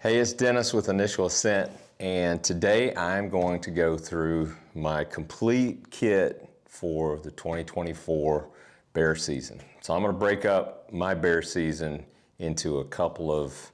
Hey, it's Dennis with Initial Ascent, and today I'm going to go through my complete kit for the 2024 bear season. So I'm going to break up my bear season into a couple of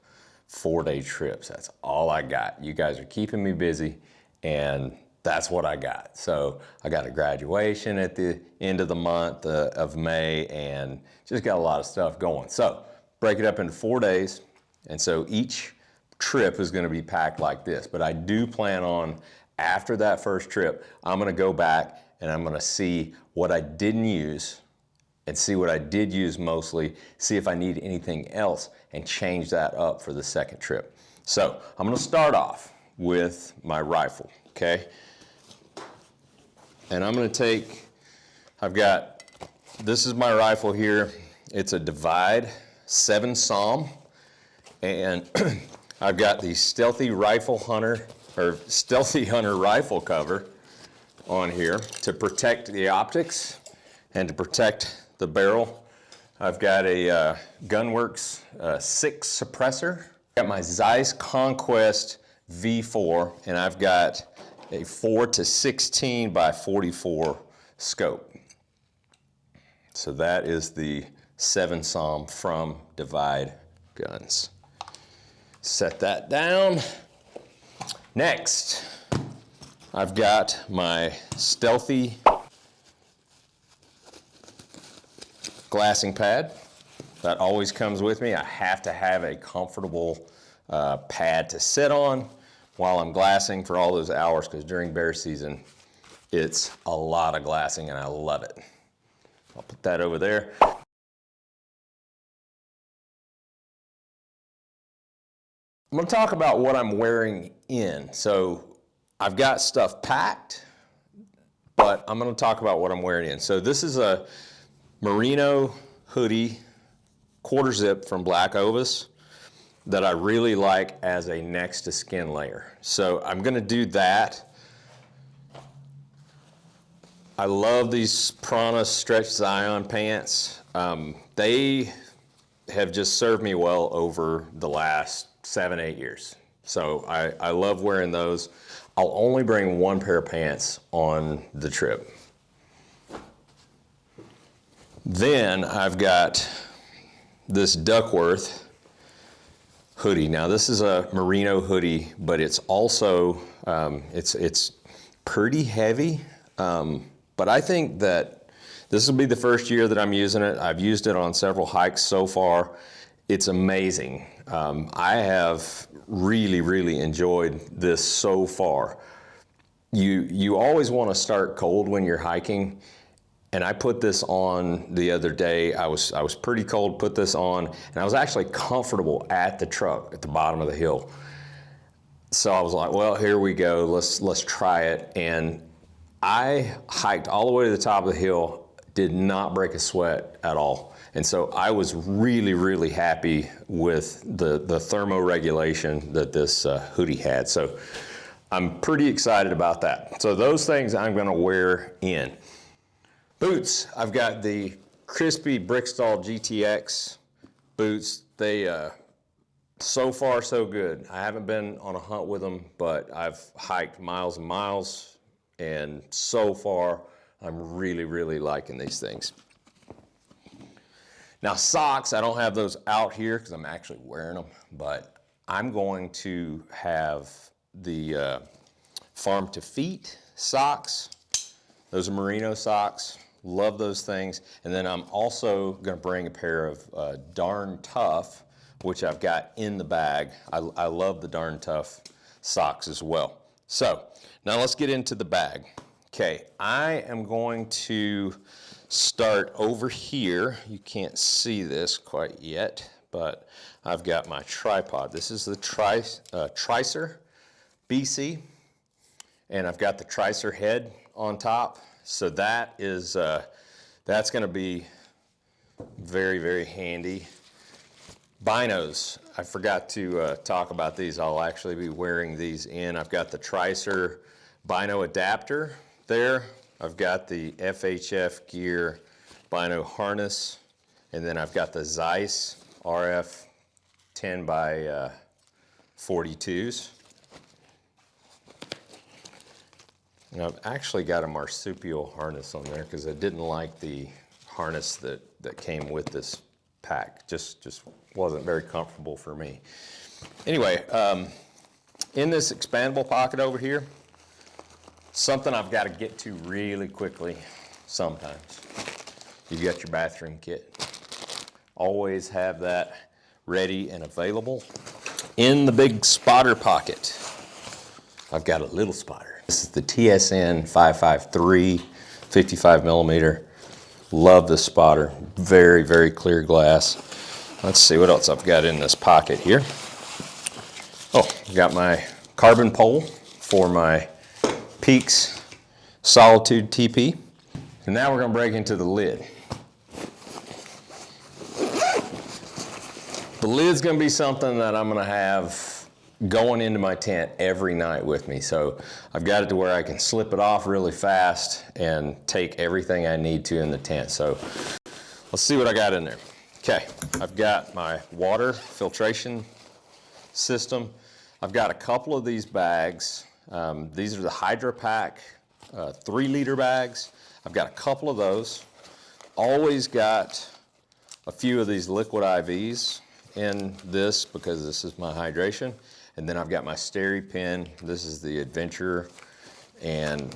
4-day trips. That's all I got. You guys are keeping me busy, and that's what I got. So I got a graduation at the end of the month of May, and just got a lot of stuff going. So break it up into 4 days, and so each trip is going to be packed like this. But I do plan on, after that first trip, I'm going to go back and I'm going to see what I didn't use and see what I did use mostly, see if I need anything else, and change that up for the second trip. So I'm going to start off with my rifle, okay? And I'm going to take, this is my rifle here. It's a Divide 7 SAUM, and I've got the Stealthy Hunter rifle cover on here to protect the optics and to protect the barrel. I've got a Gunworks 6 suppressor. I've got my Zeiss Conquest V4, and I've got a 4-16 by 44 scope. So that is the 7 SAUM from Divide Guns. Set that down. Next, I've got my Stealthy glassing pad. That always comes with me. I have to have a comfortable pad to sit on while I'm glassing for all those hours, because during bear season, it's a lot of glassing and I love it. I'll put that over there. I'm going to talk about what I'm wearing in. So I've got stuff packed, but I'm going to talk about what I'm wearing in. So this is a MERINO hoodie, quarter zip from BLACKOVIS that I really like as a next to skin layer. So I'm going to do that. I love these PRANA stretch Zion pants. They have just served me well over the last 7-8 years. So I love wearing those. I'll only bring one pair of pants on the trip. Then I've got this Duckworth hoodie. Now this is a MERINO hoodie, but it's also, it's pretty heavy. But I think that this will be the first year that I'm using it. I've used it on several hikes so far. It's amazing. I have really enjoyed this so far. You always want to start cold when you're hiking, and I put this on the other day. I was pretty cold, put this on, and I was actually comfortable at the truck at the bottom of the hill. So I was like, well, here we go, let's try it. And I hiked all the way to the top of the hill, did not break a sweat at all. And so I was really happy with the thermoregulation that this hoodie had. So I'm pretty excited about that. So those things I'm gonna wear in. Boots, I've got the CRISPI BRIKSDAL GTX boots. They, so far so good. I haven't been on a hunt with them, but I've hiked miles and miles, and so far I'm really liking these things. Now socks, I don't have those out here because I'm actually wearing them, but I'm going to have the Farm to Feet socks. Those are MERINO socks, love those things. And then I'm also gonna bring a pair of Darn Tough, which I've got in the bag. I love the Darn Tough socks as well. So now let's get into the bag. Okay, I am going to start over here. You can't see this quite yet, but I've got my tripod. This is the TRICER BC, and I've got the TRICER head on top. So that is, that's gonna be very handy. Binos, I forgot to talk about these. I'll actually be wearing these in. I've got the TRICER BINO adapter there. I've got the FHF Gear BINO harness, and then I've got the Zeiss RF 10 by 42s. And I've actually got a marsupial harness on there because I didn't like the harness that came with this pack. Just wasn't very comfortable for me. Anyway, in this expandable pocket over here, something I've got to get to really quickly sometimes. You've got your bathroom kit. Always have that ready and available. In the big spotter pocket, I've got a little spotter. This is the TSN 553, 55 millimeter. Love this spotter. Very, very clear glass. Let's see what else I've got in this pocket here. Oh, got my carbon pole for my Peaks Solitude TP. And now we're gonna break into the lid. The lid's gonna be something that I'm gonna have going into my tent every night with me. So I've got it to where I can slip it off really fast and take everything I need to in the tent. So let's see what I got in there. Okay, I've got my water filtration system. I've got a couple of these bags. These are the Hydro Pack 3-liter bags. I've got a couple of those. Always got a few of these liquid IVs in this because this is my hydration. And then I've got my Steri pen. This is the Adventurer. And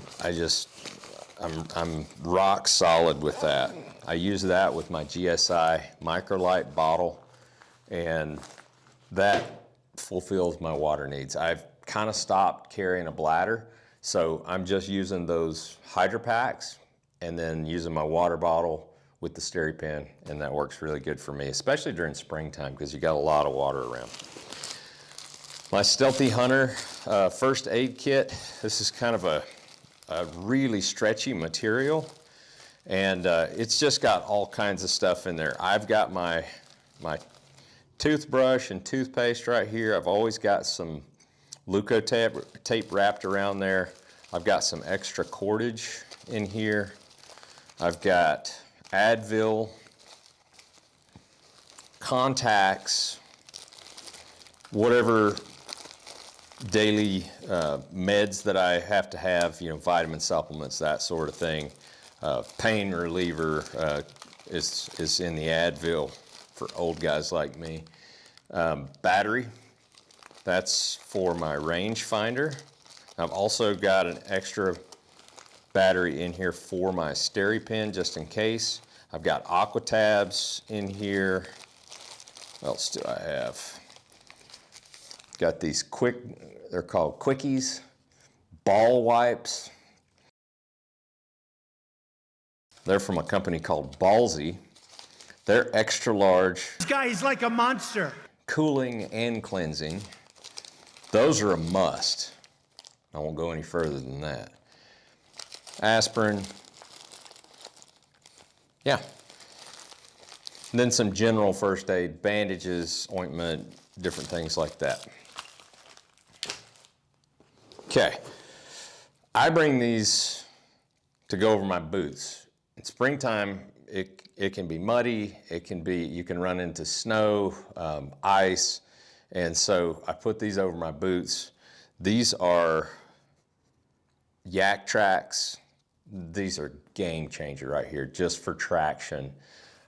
I'm rock solid with that. I use that with my GSI microlight bottle, and that fulfills my water needs. I've kind of stopped carrying a bladder, so I'm just using those Hydro Packs and then using my water bottle with the Steri pen, and that works really good for me, especially during springtime because you got a lot of water around. My Stealthy Hunter first aid kit. This is kind of a really stretchy material, and it's just got all kinds of stuff in there. I've got my toothbrush and toothpaste right here. I've always got some Leuko tape wrapped around there. I've got some extra cordage in here. I've got Advil, contacts, whatever daily meds that I have to have, you know, vitamin supplements, that sort of thing. Pain reliever is in the Advil for old guys like me. Battery, that's for my range finder. I've also got an extra battery in here for my Steri pen just in case. I've got Aqua tabs in here. What else do I have? Got these they're called Quickies, ball wipes. They're from a company called Ballsy. They're extra large. This guy is like a monster. Cooling and cleansing. Those are a must. I won't go any further than that. Aspirin. Yeah. And then some general first aid, bandages, ointment, different things like that. Okay, I bring these to go over my boots. In springtime, it can be muddy, you can run into snow, ice, and so I put these over my boots. These are Yak Tracks. These are game changer right here, just for traction.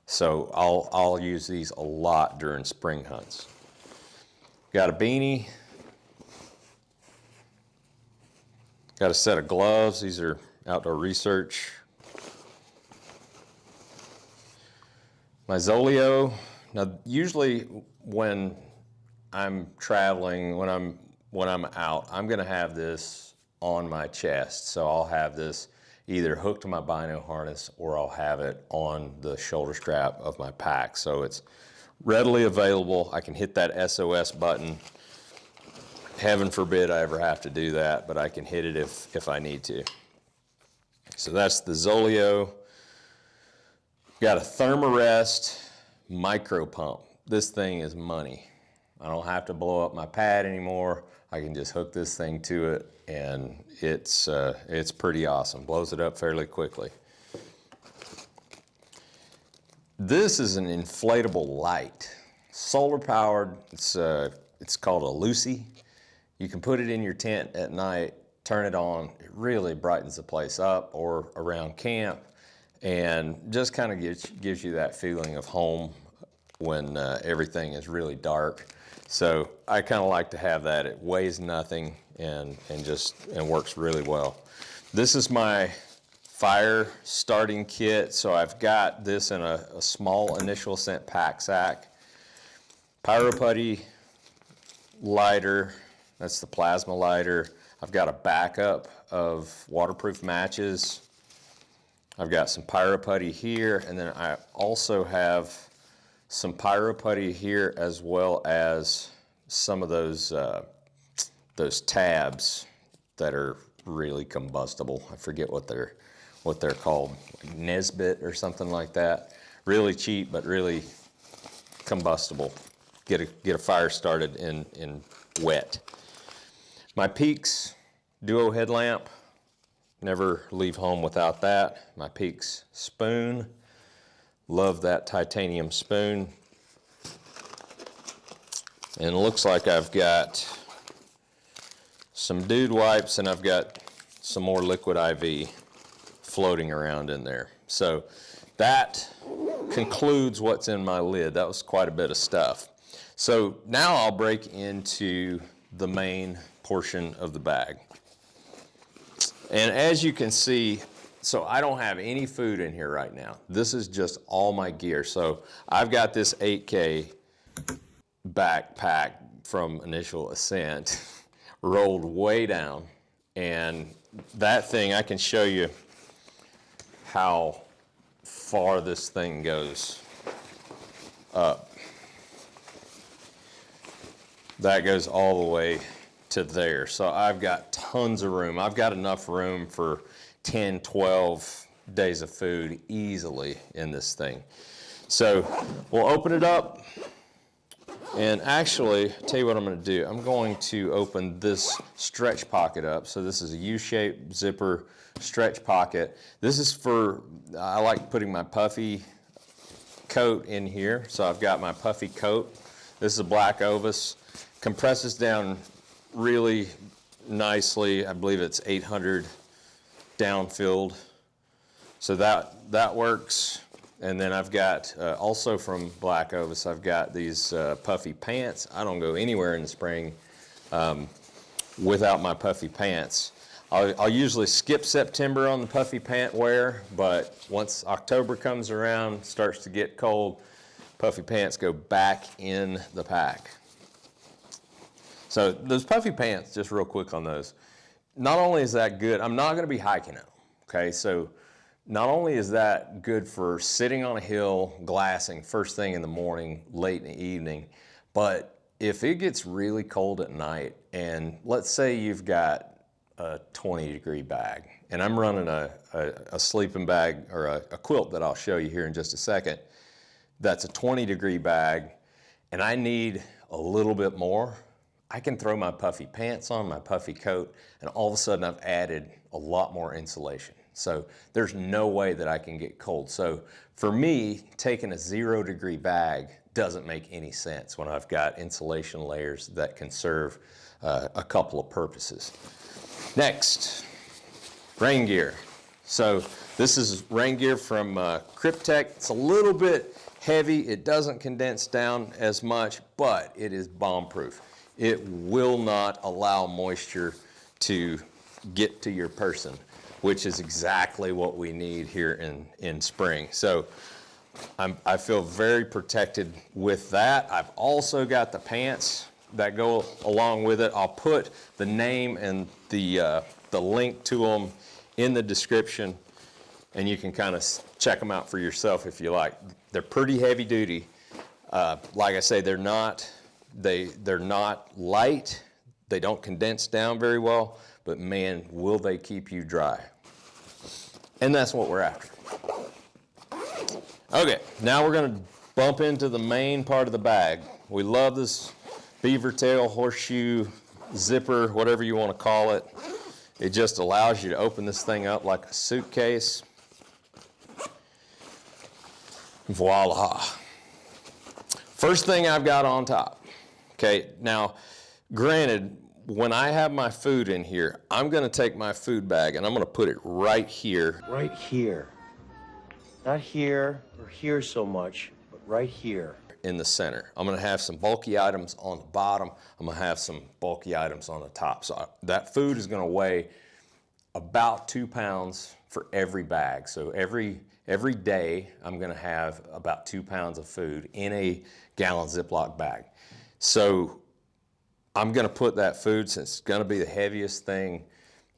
So I'll use these a lot during spring hunts. Got a beanie. Got a set of gloves. These are Outdoor Research. My Zoleo. Now, usually when I'm traveling, when I'm out, I'm gonna have this on my chest. So I'll have this either hooked to my BINO harness or I'll have it on the shoulder strap of my pack. So it's readily available. I can hit that SOS button. Heaven forbid I ever have to do that, but I can hit it if I need to. So that's the Zoleo. Got a Thermarest micro pump. This thing is money. I don't have to blow up my pad anymore. I can just hook this thing to it, and it's pretty awesome. Blows it up fairly quickly. This is an inflatable light, solar powered. it's called a Lucy. You can put it in your tent at night, turn it on. It really brightens the place up, or around camp, and just kind of gives you that feeling of home when everything is really dark. So I kind of like to have that. It weighs nothing and works really well. This is my fire starting kit. So I've got this in a small initial Ascent pack sack. Pyro putty lighter, that's the plasma lighter. I've got a backup of waterproof matches. I've got some pyro putty here, and then I also have some pyro putty here, as well as some of those tabs that are really combustible. I forget what they're called, like Nesbit or something like that. Really cheap, but really combustible. Get a fire started in wet. My Peaks Duo headlamp, never leave home without that. My Peaks spoon, love that titanium spoon. And it looks like I've got some dude wipes, and I've got some more liquid IV floating around in there. So that concludes what's in my lid. That was quite a bit of stuff. So now I'll break into the main portion of the bag. And as you can see, so I don't have any food in here right now. This is just all my gear. So I've got this 8K backpack from Initial Ascent rolled way down, and that thing, I can show you how far this thing goes up. That goes all the way to there. So I've got tons of room. I've got enough room for 10, 12 days of food easily in this thing. So we'll open it up, and actually, I'll tell you what I'm going to do. I'm going to open this stretch pocket up. So this is a U-shaped zipper stretch pocket. This is for, I like putting my puffy coat in here. So I've got my puffy coat. This is a BLACKOVIS. Compresses down really nicely. I believe it's 800 downfilled. So that works. And then I've got, also from BLACKOVIS, I've got these puffy pants. I don't go anywhere in the spring without my puffy pants. I'll usually skip September on the puffy pant wear, but once October comes around, starts to get cold, puffy pants go back in the pack. So those puffy pants, just real quick on those, not only is that good, I'm not gonna be hiking them, okay? So not only is that good for sitting on a hill, glassing first thing in the morning, late in the evening, but if it gets really cold at night, and let's say you've got a 20-degree bag, and I'm running a sleeping bag, or a quilt that I'll show you here in just a second, that's a 20-degree bag, and I need a little bit more, I can throw my puffy pants on, my puffy coat, and all of a sudden I've added a lot more insulation. So there's no way that I can get cold. So for me, taking a 0-degree bag doesn't make any sense when I've got insulation layers that can serve a couple of purposes. Next, rain gear. So this is rain gear from Kryptek. It's a little bit heavy. It doesn't condense down as much, but it is bomb-proof. It will not allow moisture to get to your person, which is exactly what we need here in spring. So I feel very protected with that. I've also got the pants that go along with it. I'll put the name and the link to them in the description, and you can kind of check them out for yourself if you like. They're pretty heavy duty. Like I say, they're not light. They don't condense down very well, but man, will they keep you dry. And that's what we're after. Okay, now we're gonna bump into the main part of the bag. We love this beaver tail, horseshoe, zipper, whatever you wanna call it. It just allows you to open this thing up like a suitcase. Voila. First thing I've got on top, Okay, now, granted, when I have my food in here, I'm gonna take my food bag and I'm gonna put it right here. Right here. Not here or here so much, but right here. In the center. I'm gonna have some bulky items on the bottom. I'm gonna have some bulky items on the top. So that food is gonna weigh about 2 pounds for every bag. So every day, I'm gonna have about 2 pounds of food in a gallon Ziploc bag. So I'm gonna put that food, since it's gonna be the heaviest thing,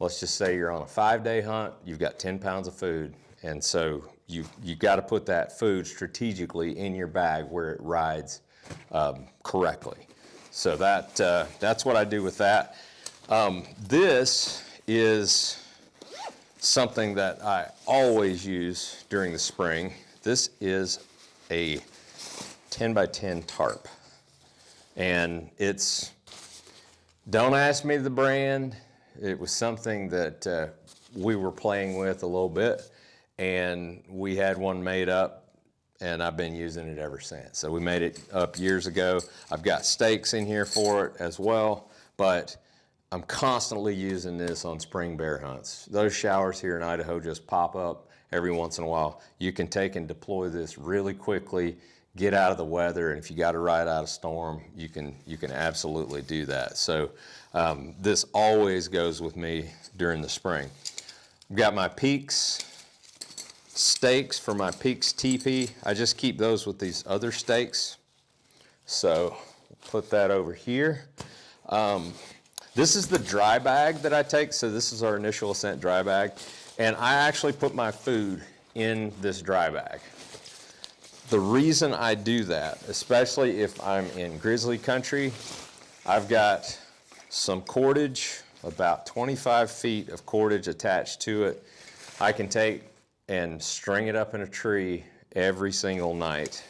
let's just say you're on a 5-day hunt, you've got 10 pounds of food. And so you gotta put that food strategically in your bag where it rides correctly. So that's what I do with that. This is something that I always use during the spring. This is a 10 by 10 tarp. And it's, don't ask me the brand. It was something that we were playing with a little bit, and we had one made up, and I've been using it ever since. So we made it up years ago. I've got stakes in here for it as well, but I'm constantly using this on spring bear hunts. Those showers here in Idaho just pop up every once in a while. You can take and deploy this really quickly, get out of the weather, and if you got to ride out a storm, you can absolutely do that. So this always goes with me during the spring. I've got my Peaks stakes for my Peaks teepee. I just keep those with these other stakes. So put that over here. This is the dry bag that I take. So this is our initial Ascent dry bag. And I actually put my food in this dry bag. The reason I do that, especially if I'm in grizzly country, I've got some cordage, about 25 feet of cordage attached to it. I can take and string it up in a tree every single night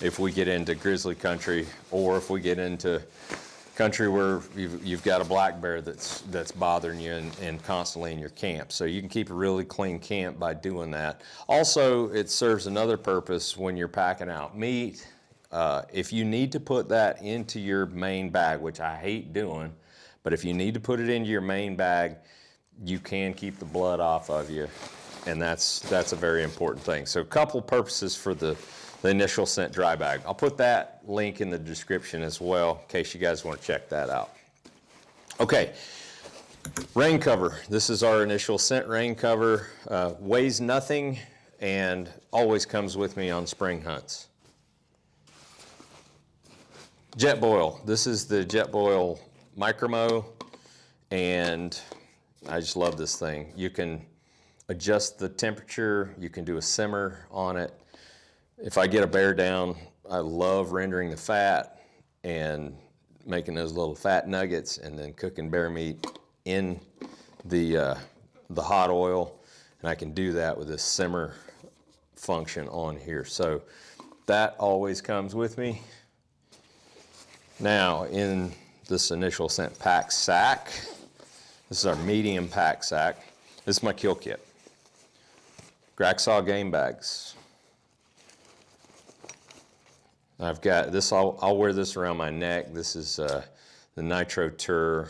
if we get into grizzly country, or if we get into country where you've got a black bear that's bothering you and constantly in your camp. So you can keep a really clean camp by doing that. Also, it serves another purpose when you're packing out meat. If you need to put that into your main bag, which I hate doing, but if you need to put it into your main bag, you can keep the blood off of you, and that's a very important thing. So a couple purposes for the initial Ascent dry bag. I'll put that link in the description as well in case you guys want to check that out. Okay, rain cover. This is our initial Ascent rain cover. Weighs nothing and always comes with me on spring hunts. Jetboil. This is the Jetboil Micromo, and I just love this thing. You can adjust the temperature, you can do a simmer on it. If I get a bear down, I love rendering the fat and making those little fat nuggets and then cooking bear meat in the hot oil. And I can do that with this simmer function on here. So that always comes with me. Now in this initial Ascent pack sack, this is our medium pack sack. This is my kill kit. Graxaw game bags. I've got this, I'll wear this around my neck. This is the Nitro Tour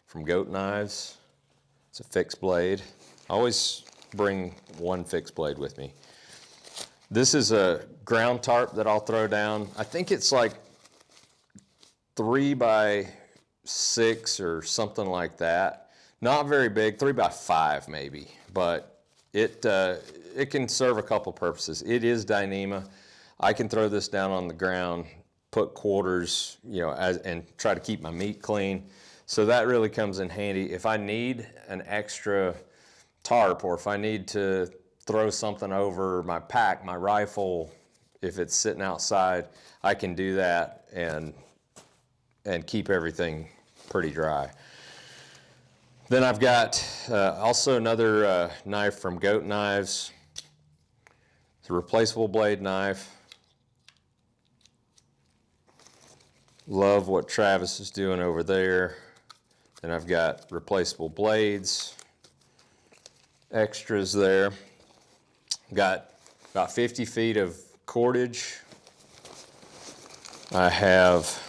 from Goat Knives. It's a fixed blade. I always bring one fixed blade with me. This is a ground tarp that I'll throw down. I think it's like 3 by 6 or something like that. Not very big, 3 by 5 maybe, but it can serve a couple purposes. It is Dyneema. I can throw this down on the ground, put quarters, you know, and try to keep my meat clean. So that really comes in handy. If I need an extra tarp, or if I need to throw something over my pack, my rifle, if it's sitting outside, I can do that and keep everything pretty dry. Then I've got also another knife from Goat Knives. It's a replaceable blade knife. Love what Travis is doing over there. And I've got replaceable blades, extras there. Got about 50 feet of cordage. I have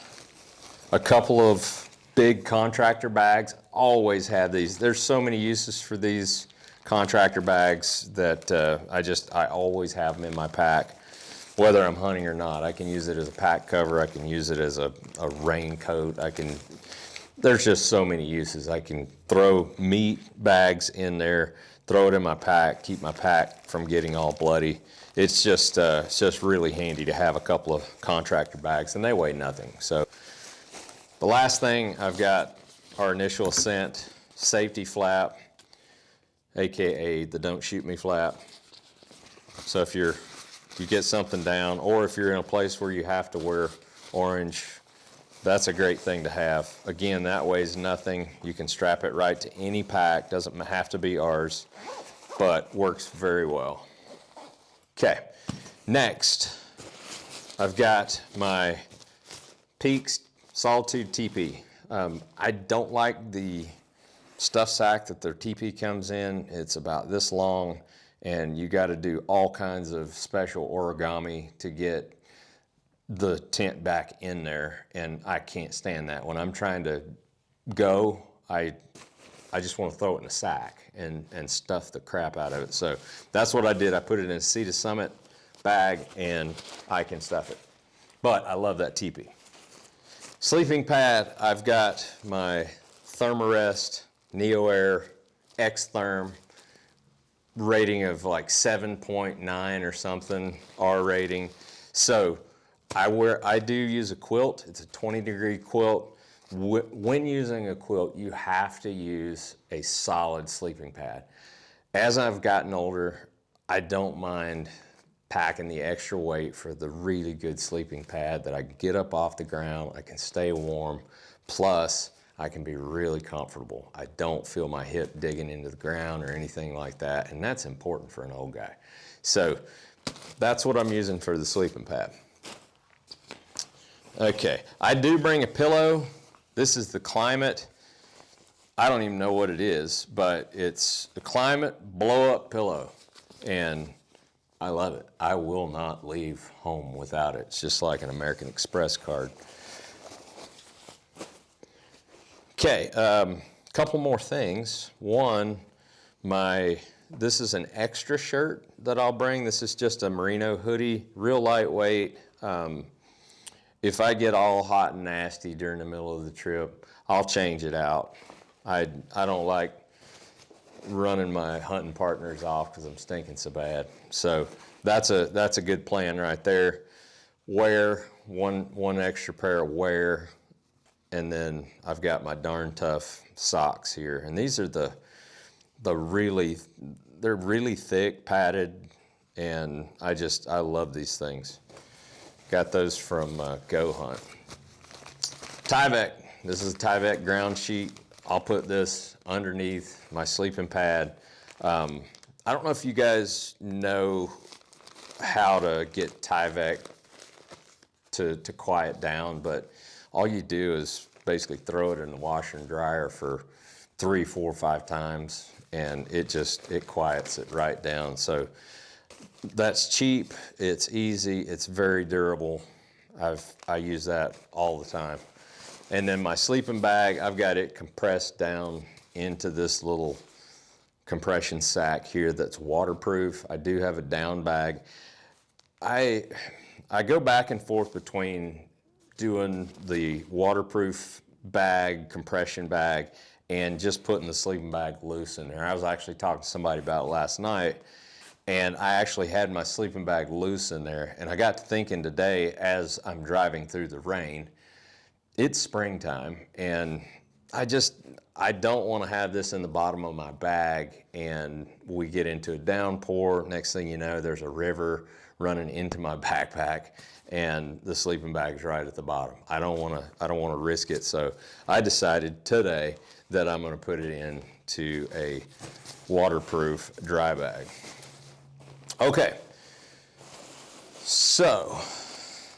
a couple of big contractor bags. Always have these. There's so many uses for these contractor bags that I always have them in my pack, whether I'm hunting or not. I can use it as a pack cover. I can use it as a raincoat. There's just so many uses. I can throw meat bags in there, throw it in my pack, keep my pack from getting all bloody. It's just really handy to have a couple of contractor bags, and they weigh nothing. So the last thing I've got our initial Ascent safety flap, AKA the don't shoot me flap. So if you get something down, or if you're in a place where you have to wear orange, that's a great thing to have. Again, that weighs nothing. You can strap it right to any pack. Doesn't have to be ours, but works very well. Okay, next, I've got my Peaks Solitude TP. I don't like the stuff sack that their TP comes in. It's about this long, and you got to do all kinds of special origami to get the tent back in there, and I can't stand that. When I'm trying to go, I just want to throw it in a sack and stuff the crap out of it. So that's what I did. I put it in a Sea to Summit bag, and I can stuff it. But I love that TP. Sleeping pad, I've got my Thermarest Neo Air X-Therm, rating of like 7.9 or something, R rating. So I do use a quilt. It's a 20-degree quilt. When using a quilt, you have to use a solid sleeping pad. As I've gotten older, I don't mind packing the extra weight for the really good sleeping pad that I can get up off the ground, I can stay warm, plus I can be really comfortable. I don't feel my hip digging into the ground or anything like that, and that's important for an old guy. So that's what I'm using for the sleeping pad. Okay, I do bring a pillow. This is the Climate. I don't even know what it is, but it's the Climate blow-up pillow, and I love it. I will not leave home without it. It's just like an American Express card. Okay, couple more things. One, this is an extra shirt that I'll bring. This is just a merino hoodie, real lightweight. If I get all hot and nasty during the middle of the trip, I'll change it out. I don't like running my hunting partners off because I'm stinking so bad. So that's a good plan right there. Wear one extra pair of wear, and then I've got my darn tough socks here. And these are they're really thick, padded, and I love these things. Got those from Go Hunt. Tyvek, this is a Tyvek ground sheet. I'll put this underneath my sleeping pad. I don't know if you guys know how to get Tyvek to quiet down, but all you do is basically throw it in the washer and dryer for 3, 4, 5 times, and it quiets it right down. So that's cheap, it's easy, it's very durable. I use that all the time. And then my sleeping bag, I've got it compressed down into this little compression sack here that's waterproof. I do have a down bag. I go back and forth between doing the waterproof bag, compression bag, and just putting the sleeping bag loose in there. I was actually talking to somebody about it last night, and I actually had my sleeping bag loose in there, and I got to thinking today as I'm driving through the rain, it's springtime, and I don't want to have this in the bottom of my bag and we get into a downpour. Next thing you know, there's a river running into my backpack and the sleeping bag's right at the bottom. I don't want to risk it. So I decided today that I'm going to put it into a waterproof dry bag. Okay. So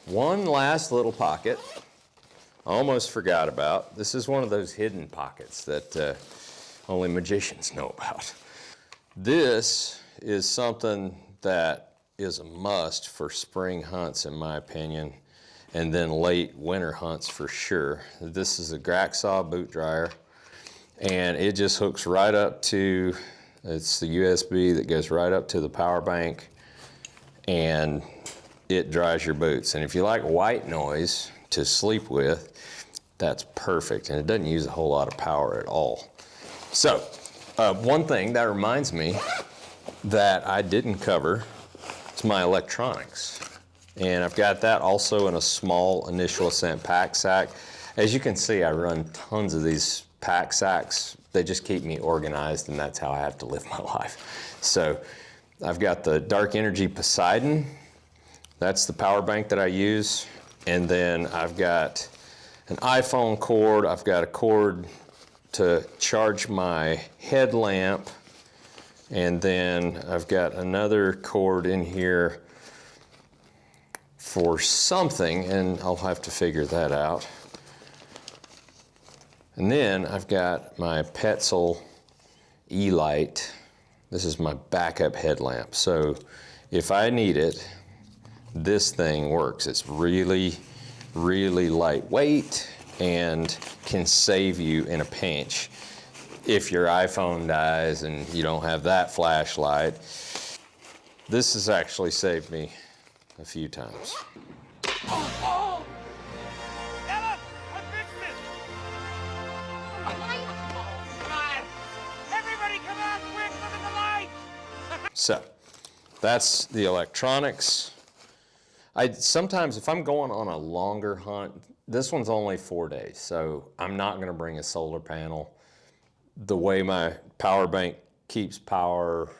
one last little pocket I almost forgot about. This is one of those hidden pockets that only magicians know about. This is something that is a must for spring hunts, in my opinion, and then late winter hunts for sure. This is a Graxaw boot dryer, and it just hooks right up to, it's the USB that goes right up to the power bank, and it dries your boots. And if you like white noise to sleep with, that's perfect, and it doesn't use a whole lot of power at all. So, one thing that reminds me that I didn't cover is my electronics. And I've got that also in a small initial ascent pack sack. As you can see, I run tons of these pack sacks. They just keep me organized, and that's how I have to live my life. So I've got the Dark Energy Poseidon. That's the power bank that I use. And then I've got an iPhone cord. I've got a cord to charge my headlamp. And then I've got another cord in here for something, and I'll have to figure that out. And then I've got my Petzl E-Light. This is my backup headlamp. So if I need it, this thing works. It's really, really lightweight and can save you in a pinch. If your iPhone dies and you don't have that flashlight, this has actually saved me a few times. Oh! Ella, I fixed it! Come on! Everybody come on quick, look at the light! So, that's the electronics. Sometimes if I'm going on a longer hunt, this one's only 4 days, so I'm not gonna bring a solar panel. The way my power bank keeps power,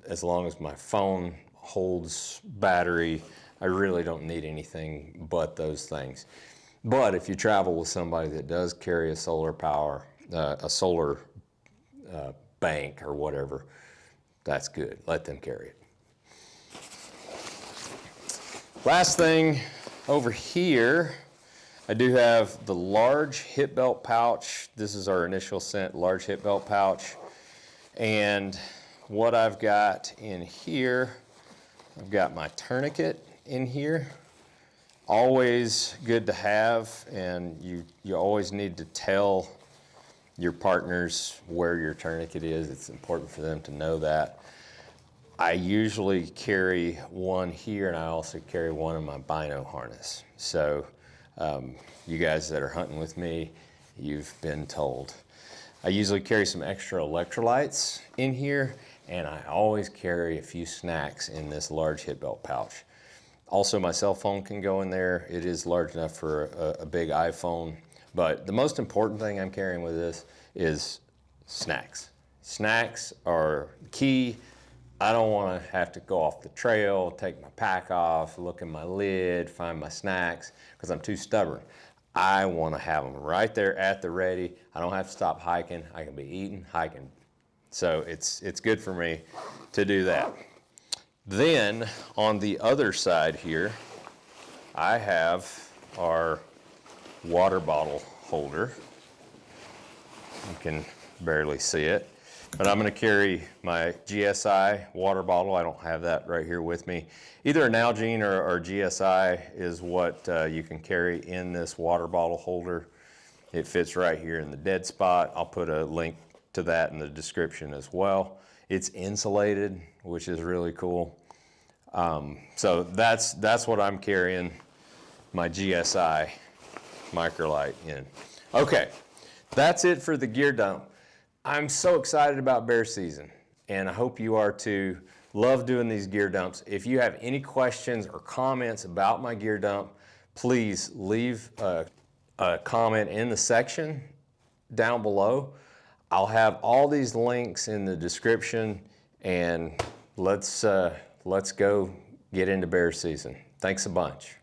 as long as my phone holds battery, I really don't need anything but those things. But if you travel with somebody that does carry a solar power, a solar bank or whatever, that's good. Let them carry it. Last thing over here, I do have the large hip belt pouch. This is our initial scent large hip belt pouch. And what I've got in here, I've got my tourniquet in here. Always good to have, and you always need to tell your partners where your tourniquet is. It's important for them to know that. I usually carry one here, and I also carry one in my BINO harness. So you guys that are hunting with me, you've been told. I usually carry some extra electrolytes in here, and I always carry a few snacks in this large hip belt pouch. Also, my cell phone can go in there. It is large enough for a big iPhone, but the most important thing I'm carrying with this is snacks. Snacks are key. I don't want to have to go off the trail, take my pack off, look in my lid, find my snacks, because I'm too stubborn. I want to have them right there at the ready. I don't have to stop hiking. I can be eating, hiking. So it's good for me to do that. Then on the other side here, I have our water bottle holder. You can barely see it. But I'm going to carry my GSI water bottle. I don't have that right here with me. Either a Nalgene or GSI is what you can carry in this water bottle holder. It fits right here in the dead spot. I'll put a link to that in the description as well. It's insulated, which is really cool. So that's what I'm carrying my GSI microlight in. Okay, that's it for the gear dump. I'm so excited about bear season, and I hope you are too. Love doing these gear dumps. If you have any questions or comments about my gear dump, please leave a comment in the section down below. I'll have all these links in the description, and let's go get into bear season. Thanks a bunch.